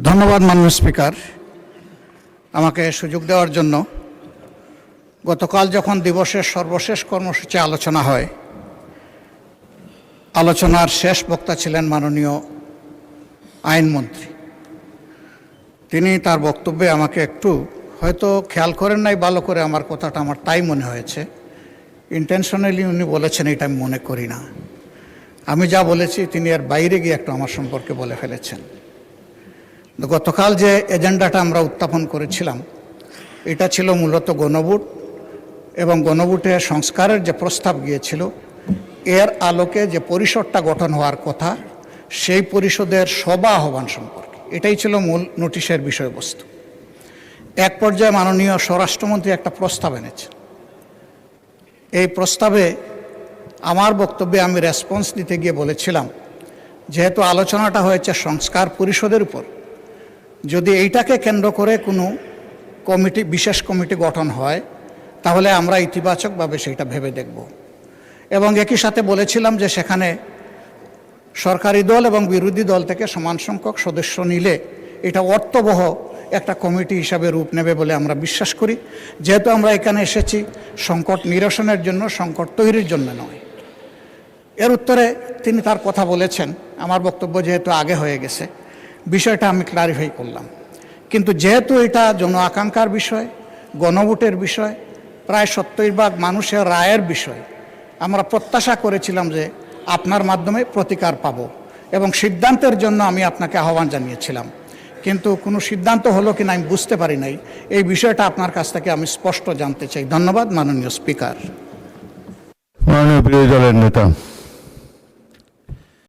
ধন্যবাদ মাননীয় স্পিকার, আমাকে সুযোগ দেওয়ার জন্য। গতকাল যখন দিবসের সর্বশেষ কর্মসূচি আলোচনা হয়, আলোচনার শেষ বক্তা ছিলেন মাননীয় আইনমন্ত্রী। তিনি তার বক্তব্যে আমাকে একটু হয়তো খেয়াল করেন নাই ভালো করে, আমার কথাটা আমার তাই মনে হয়েছে। ইন্টেনশনালি উনি বলেছেন এটা আমি মনে করি না। আমি যা বলেছি তিনি এর বাইরে গিয়ে একটু আমার সম্পর্কে বলে ফেলেছেন। গতকাল যে এজেন্ডাটা আমরা উত্থাপন করেছিলাম, এটা ছিল মূলত গণভোট এবং গণভোটে সংস্কারের যে প্রস্তাব গিয়েছিল, এর আলোকে যে পরিষদটা গঠন হওয়ার কথা, সেই পরিষদের সভা আহ্বান সম্পর্কে এটাই ছিল মূল নোটিশের বিষয়বস্তু। এক পর্যায়ে মাননীয় স্বরাষ্ট্রমন্ত্রী একটা প্রস্তাব এনেছেন। এই প্রস্তাবে আমার বক্তব্যে আমি রেসপন্স দিতে গিয়ে বলেছিলাম, যেহেতু আলোচনাটা হয়েছে সংস্কার পরিষদের উপর, যদি এইটাকে কেন্দ্র করে কোনো কমিটি, বিশেষ কমিটি গঠন হয়, তাহলে আমরা ইতিবাচকভাবে সেইটা ভেবে দেখব। এবং একই সাথে বলেছিলাম যে সেখানে সরকারি দল এবং বিরোধী দল থেকে সমান সংখ্যক সদস্য নিলে এটা অর্থবহ একটা কমিটি হিসাবে রূপ নেবে বলে আমরা বিশ্বাস করি। যেহেতু আমরা এখানে এসেছি সংকট নিরসনের জন্য, সংকট তৈরির জন্য নয়। এর উত্তরে তিনি তার কথা বলেছেন। আমার বক্তব্য যেহেতু আগে হয়ে গেছে, বিষয়টা আমি ক্লারিফাই করলাম। কিন্তু যেহেতু এটা জন আকাঙ্ক্ষার বিষয়, গণভোটের বিষয়, প্রায় 70% মানুষের রায়ের বিষয়, আমরা প্রত্যাশা করেছিলাম যে আপনার মাধ্যমে প্রতিকার পাব এবং সিদ্ধান্তের জন্য আমি আপনাকে আহ্বান জানিয়েছিলাম। কিন্তু কোনো সিদ্ধান্ত হলো কিনা আমি বুঝতে পারি নাই। এই বিষয়টা আপনার কাছ থেকে আমি স্পষ্ট জানতে চাই। ধন্যবাদ মাননীয় স্পিকার। মাননীয় বিরোধী দলের নেতা।